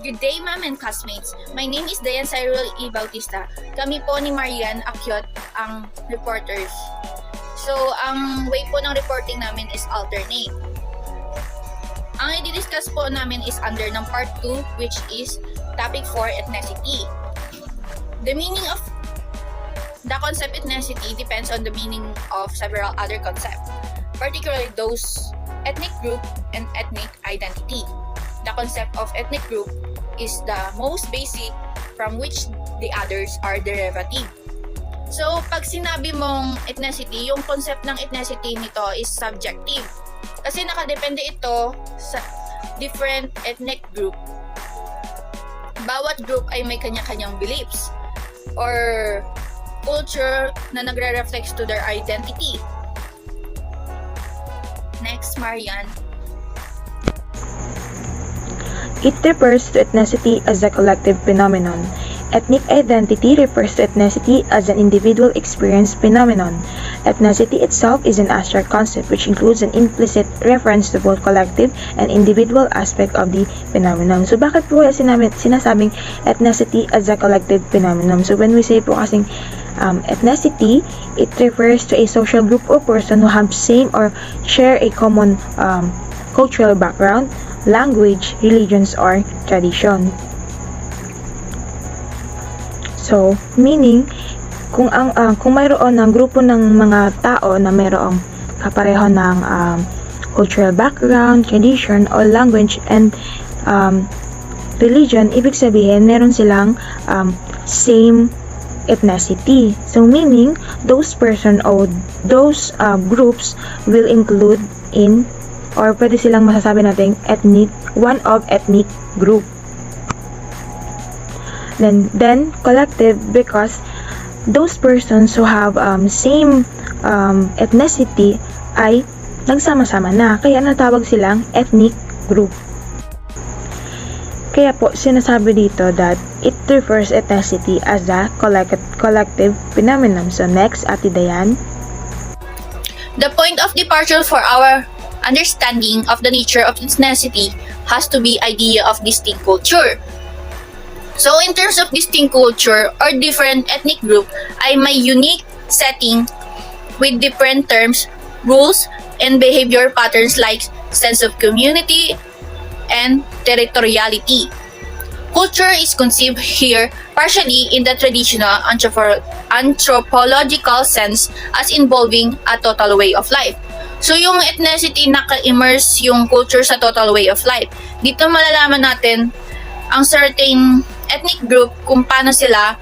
Good day, ma'am and classmates. My name is Dayan Cyril E. Bautista. Kami po ni Marian Acquiot ang reporters. So, ang way po ng reporting namin is alternate. Ang i-discuss po namin is under ng part 2, which is topic 4, ethnicity. The meaning of the concept ethnicity depends on the meaning of several other concepts, particularly those ethnic group and ethnic identity. The concept of ethnic group is the most basic from which the others are derivative. So, pag sinabi mong ethnicity, yung concept ng ethnicity nito is subjective. Kasi nakadepende ito sa different ethnic group. Bawat group ay may kanya-kanyang beliefs or culture na nagre-reflects to their identity. Next, Marian. It refers to ethnicity as a collective phenomenon. Ethnic identity refers to ethnicity as an individual experience phenomenon. Ethnicity itself is an abstract concept which includes an implicit reference to both collective and individual aspect of the phenomenon. So bakit po kaya sinasabing ethnicity as a collective phenomenon? So when we say po kasing ethnicity, it refers to a social group of person who have same or share a common cultural background, language, religions, or tradition. So, meaning, kung mayroon ng grupo ng mga tao na mayroong kapareho ng cultural background, tradition, or language, and religion, ibig sabihin, meron silang same ethnicity. So, meaning, those person or those groups will include in, or pwede silang masasabi natin, one of ethnic group. Then collective, because those persons who have same ethnicity ay nagsama-sama na, kaya natawag silang ethnic group. Kaya po sinasabi dito that it refers ethnicity as a collective phenomenon. So next, Ate Dayan. The point of departure for our understanding of the nature of ethnicity has to be idea of distinct culture. So, in terms of distinct culture or different ethnic group ay may unique setting with different terms, rules, and behavior patterns like sense of community and territoriality. Culture is conceived here partially in the traditional anthropological sense as involving a total way of life. So, yung ethnicity naka-immerse yung culture sa total way of life. Dito malalaman natin ang certain ethnic group kung paano sila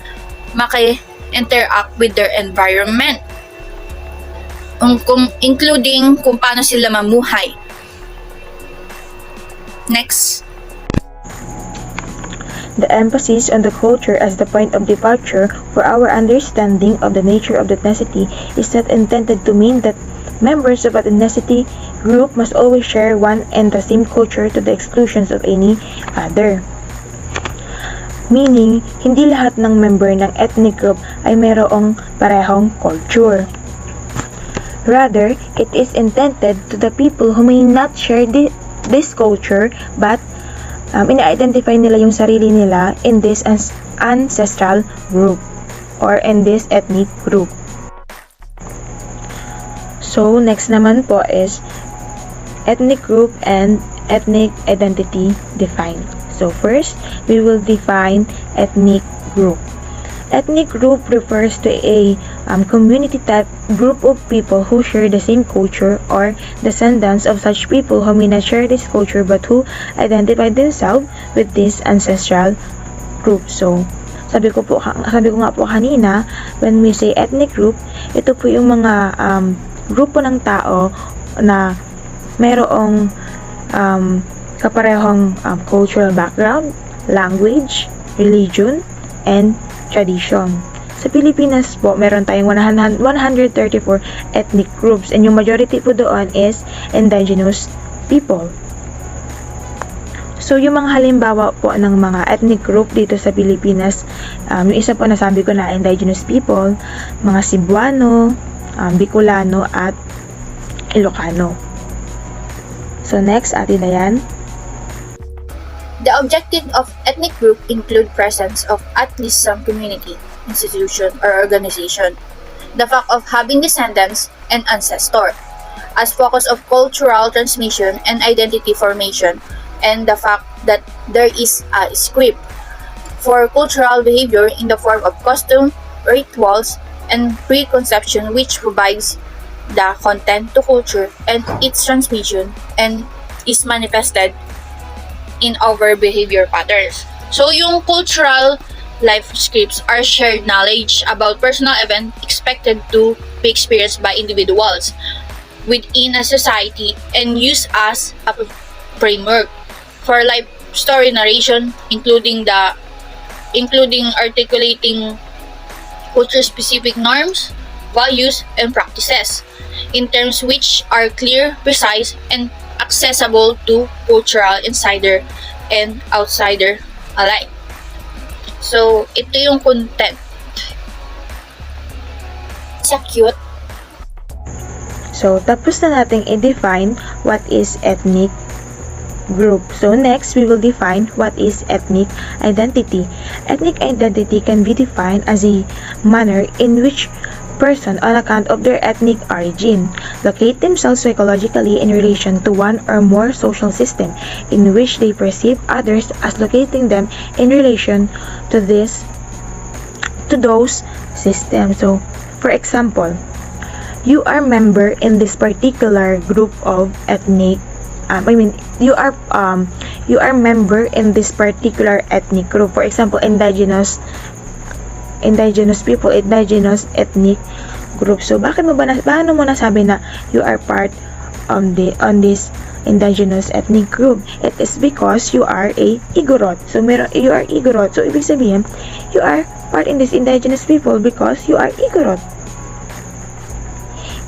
maki-interact with their environment. Including kung paano sila mamuhay. Next. The emphasis on the culture as the point of departure for our understanding of the nature of the ethnicity is not intended to mean that members of an ethnicity group must always share one and the same culture to the exclusion of any other. Meaning, hindi lahat ng member ng ethnic group ay mayroong parehong culture. Rather, it is intended to the people who may not share this culture but ina-identify nila yung sarili nila in this ancestral group or in this ethnic group. So, next naman po is ethnic group and ethnic identity defined. So first, we will define ethnic group. Ethnic group refers to a community type group of people who share the same culture or descendants of such people who may not share this culture but who identify themselves with this ancestral group. So, sabi ko nga po kanina, when we say ethnic group, ito po yung mga grupo ng tao na mayroong kaparehong cultural background, language, religion, and tradition. Sa Pilipinas po, meron tayong 134 ethnic groups and yung majority po doon is indigenous people. So, yung mga halimbawa po ng mga ethnic group dito sa Pilipinas, yung isa po nasabi ko na indigenous people, mga Cebuano, Bicolano, at Ilocano. So, next, Ate Dayan. The objective of ethnic group include presence of at least some community, institution, or organization, the fact of having descendants and ancestor, as focus of cultural transmission and identity formation, and the fact that there is a script for cultural behavior in the form of costume, rituals, and preconception which provides the content to culture and its transmission and is manifested in our behavior patterns. So yung cultural life scripts are shared knowledge about personal event expected to be experienced by individuals within a society and used as a framework for life story narration, including articulating culture specific norms, values, and practices in terms which are clear, precise, and accessible to cultural insider and outsider alike. So, ito yung content. Sa Acquiot. So, tapos na nating i-define what is ethnic group. So, next, we will define what is ethnic identity. Ethnic identity can be defined as a manner in which person on account of their ethnic origin locate themselves psychologically in relation to one or more social system in which they perceive others as locating them in relation to those systems. So, for example, you are member in this particular group of ethnic you are member in this particular ethnic group. For example, indigenous people, indigenous ethnic group. So paano mo nasabi na you are part on this indigenous ethnic group? It is because you are a Igorot. So you are Igorot. So ibig sabihin, you are part in this indigenous people because you are Igorot.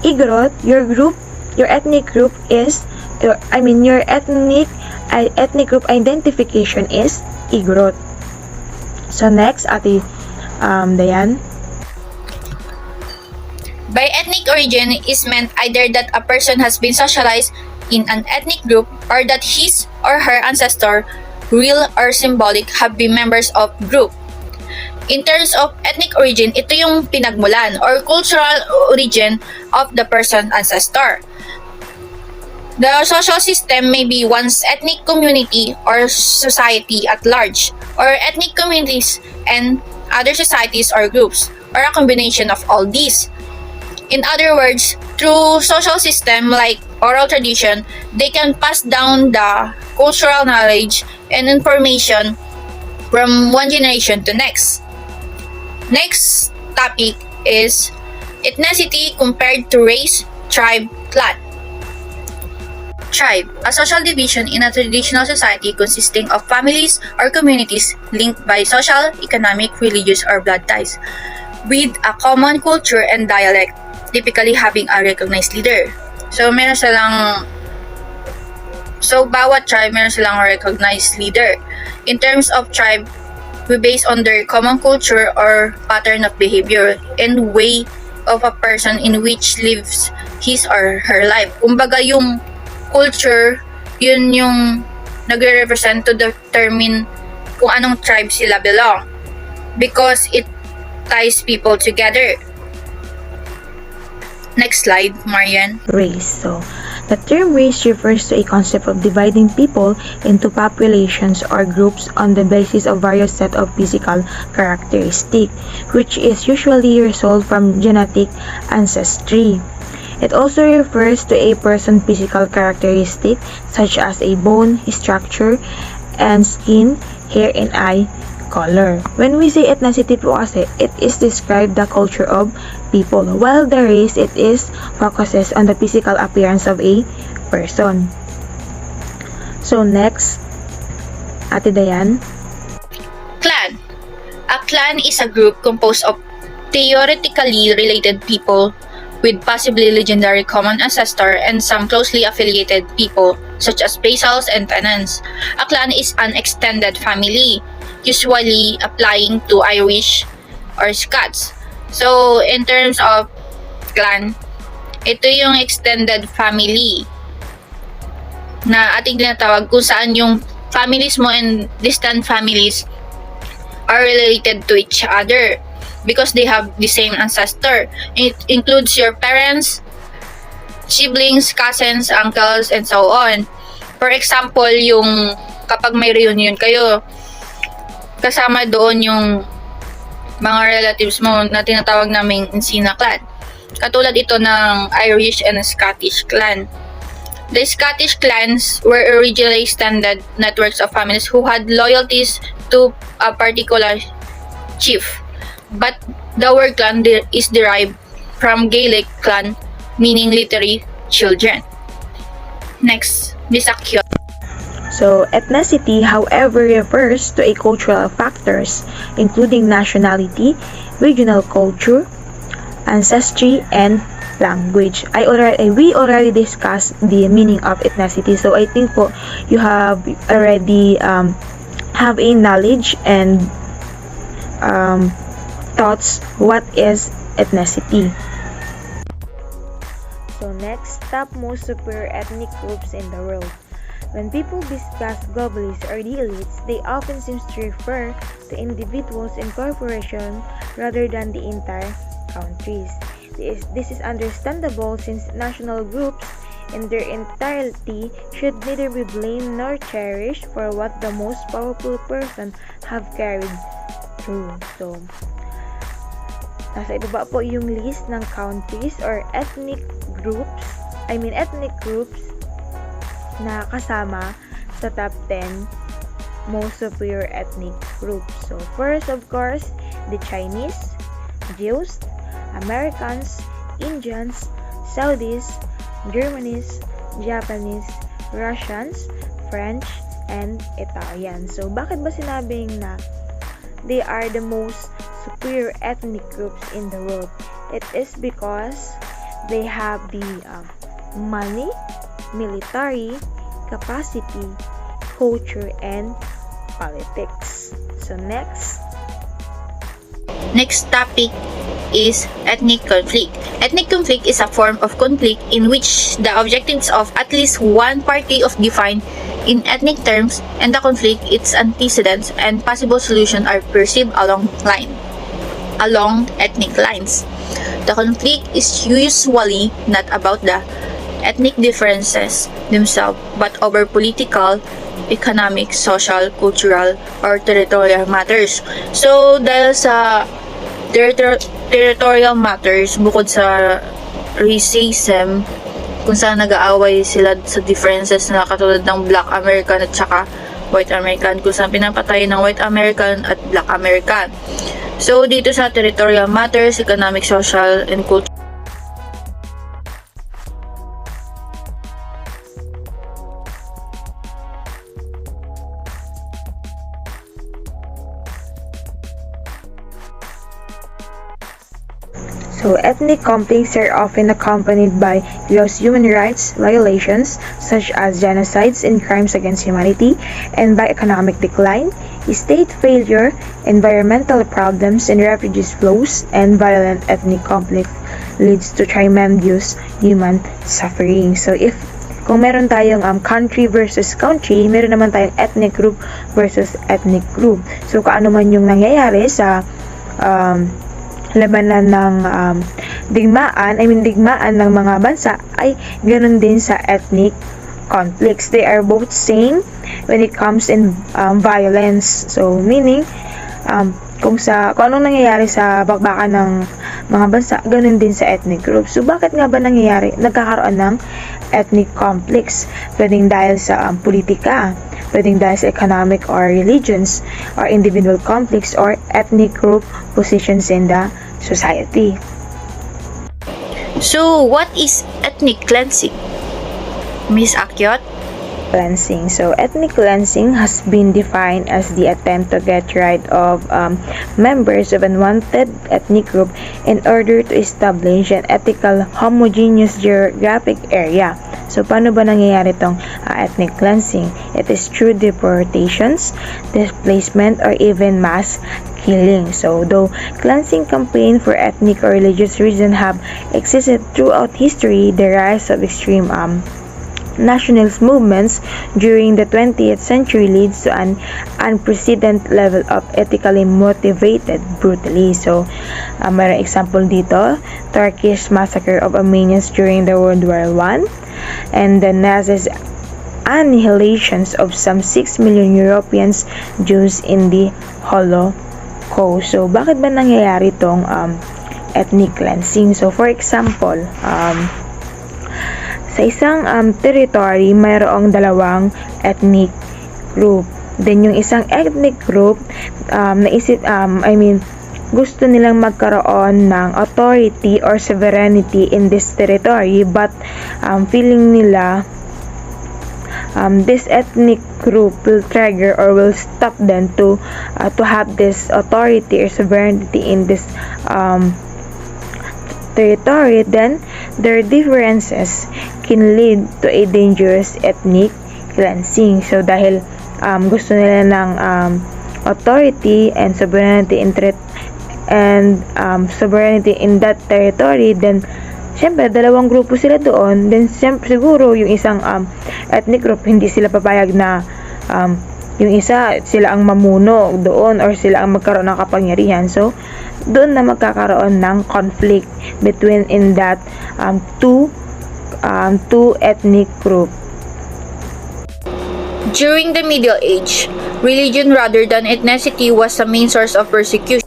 Igorot, your ethnic group is your ethnic group identification is Igorot. So next, Ate Dayan. By ethnic origin is meant either that a person has been socialized in an ethnic group or that his or her ancestor, real or symbolic, have been members of group. In terms of ethnic origin, ito yung pinagmulan or cultural origin of the person's ancestor. The social system may be one's ethnic community or society at large, or ethnic communities and other societies or groups, or a combination of all these. In other words, through social system like oral tradition, they can pass down the cultural knowledge and information from one generation to next. Next topic is ethnicity compared to race, tribe, clan. Tribe, a social division in a traditional society consisting of families or communities linked by social, economic, religious, or blood ties, with a common culture and dialect, typically having a recognized leader. So, bawat tribe meron silang recognized leader. In terms of tribe, we base on their common culture or pattern of behavior and way of a person in which lives his or her life. Kumbaga yung culture, yun yung nagre-represent to determine kung anong tribe sila belong. Because it ties people together. Next slide, Marian. Race. So, the term race refers to a concept of dividing people into populations or groups on the basis of various set of physical characteristics, which is usually resolved from genetic ancestry. It also refers to a person's physical characteristics such as a bone structure and skin, hair, and eye color. When we say ethnicity po kasi, it is describe the culture of people, while the race, it is focuses on the physical appearance of a person. So next, Ate Dayan. Clan. A clan is a group composed of theoretically related people with possibly legendary common ancestor and some closely affiliated people such as vassals and tenants. A clan is an extended family, usually applying to Irish or Scots. So, in terms of clan, ito yung extended family na ating tinatawag kung saan yung families mo and distant families are related to each other because they have the same ancestor. It includes your parents, siblings, cousins, uncles, and so on. For example, yung kapag may reunion kayo, kasama doon yung mga relatives mo na tinatawag naming Ensina clan. Katulad ito ng Irish and Scottish clan. The Scottish clans were originally extended networks of families who had loyalties to a particular chief. But the word clan is derived from Gaelic clan, meaning literally children. Next, Miss Acquiot. So, ethnicity, however, refers to a cultural factors, including nationality, regional culture, ancestry, and language. We already discussed the meaning of ethnicity. So, I think po, you have already have a knowledge and thoughts what is ethnicity. So, next, top most superior ethnic groups in the world. When people discuss globalists or the elites, they often seem to refer to individuals and corporations rather than the entire countries. This is understandable since national groups in their entirety should neither be blamed nor cherished for what the most powerful person have carried through. So, nasa ibaba po yung list ng countries or ethnic groups na kasama sa top 10 most superior ethnic groups. So, first, of course, the Chinese, Jews, Americans, Indians, Saudis, Germans, Japanese, Russians, French, and Italian. So, bakit ba sinabing na they are the most superior ethnic groups in the world? It is because they have the money, military, capacity, culture, and politics. So next topic is ethnic conflict. Ethnic conflict is a form of conflict in which the objectives of at least one party of defined in ethnic terms and the conflict, its antecedents, and possible solution are perceived along ethnic lines. The conflict is usually not about the ethnic differences themselves but over political, economic, social, cultural, or territorial matters. So, dahil sa territorial matters, bukod sa racism, kung saan nag-aaway sila sa differences na katulad ng Black American at saka White American, kung saan pinapatay ng White American at Black American. So, dito sa territorial matters, economic, social, and cultural, So, ethnic conflicts are often accompanied by gross human rights violations such as genocides and crimes against humanity, and by economic decline, state failure, environmental problems, and refugee flows, and violent ethnic conflict leads to tremendous human suffering. So, kung meron tayong country versus country, meron naman tayong ethnic group versus ethnic group. So, kaano man yung nangyayari sa labanan ng digmaan ng mga bansa ay ganoon din sa ethnic conflicts. They are both same when it comes in violence. So meaning kung anong nangyayari sa bakbakan ng mga bansa, ganoon din sa ethnic groups. So bakit nga ba nagkakaroon ng ethnic conflicts? Pwedeng dahil sa politika, pwedeng dahil sa economic or religions, or individual conflicts, or ethnic group positions in the society. So, what is ethnic cleansing, Miss Acquiot? Cleansing. So, ethnic cleansing has been defined as the attempt to get rid of members of unwanted ethnic group in order to establish an ethical, homogeneous geographic area. So, paano ba nangyayari itong ethnic cleansing? It is through deportations, displacement, or even mass killing. So, though cleansing campaign for ethnic or religious reasons have existed throughout history, the rise of extreme nationalist movements during the 20th century leads to an unprecedented level of ethically motivated brutally. So, mayroong example dito, Turkish massacre of Armenians during the World War I, and the Nazis annihilations of some 6 million Europeans Jews in the Holocaust. So, bakit ba nangyayari itong ethnic cleansing? So, for example, sa isang territory, mayroong dalawang ethnic group. Then, yung isang ethnic group, gusto nilang magkaroon ng authority or sovereignty in this territory, but feeling nila this ethnic group will trigger or will stop them to have this authority or sovereignty in this territory. Then their differences can lead to a dangerous ethnic cleansing. So dahil gusto nila ng authority and sovereignty sovereignty in that territory, then syempre dalawang grupo sila doon, then syempre siguro yung isang ethnic group hindi sila papayag na yung isa sila ang mamuno doon or sila ang magkaroon ng kapangyarihan. So doon na magkakaroon ng conflict between in that two ethnic group. During the Middle Age, religion rather than ethnicity was the main source of persecution.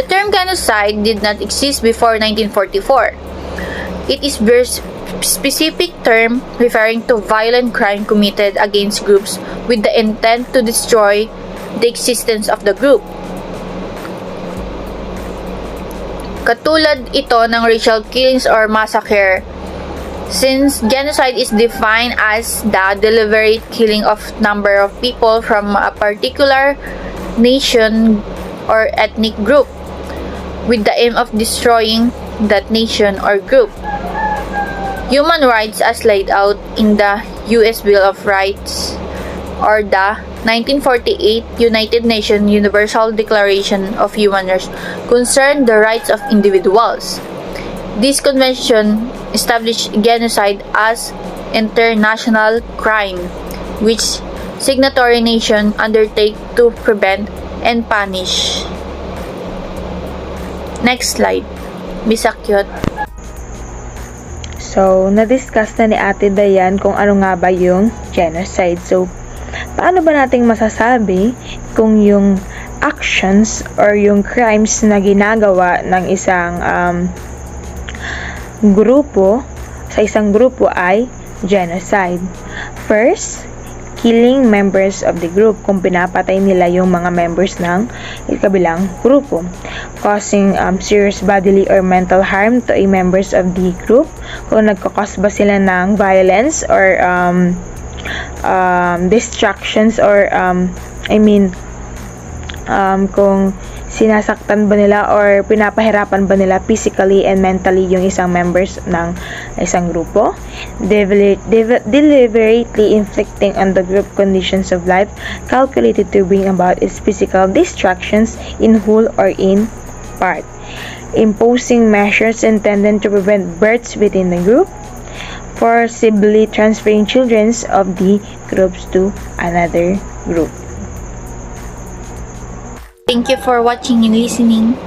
The term genocide did not exist before 1944. It is a very specific term referring to violent crime committed against groups with the intent to destroy the existence of the group. Katulad ito ng racial killings or massacre, since genocide is defined as the deliberate killing of number of people from a particular nation or ethnic group with the aim of destroying that nation or group. Human rights as laid out in the U.S. Bill of Rights or the 1948 United Nations Universal Declaration of Human Rights concern the rights of individuals. This convention established genocide as international crime, which signatory nations undertake to prevent and punish. Next slide, Miss Acquiot. So, na-discuss na ni Ate Dayan kung ano nga ba yung genocide. So, paano ba nating masasabi kung yung actions or yung crimes na ginagawa ng isang grupo, sa isang grupo ay genocide? First, killing members of the group, kung pinapatay nila yung mga members ng kabilang grupo. Causing serious bodily or mental harm to a members of the group, kung nagkakos ba sila ng violence or distractions or kung sinasaktan ba nila or pinapahirapan ba nila physically and mentally yung isang members ng isang grupo, deliberately inflicting on the group conditions of life calculated to bring about its physical distractions in whole or in part, imposing measures intended to prevent births within the group, forcibly transferring children of the groups to another group. Thank you for watching and listening.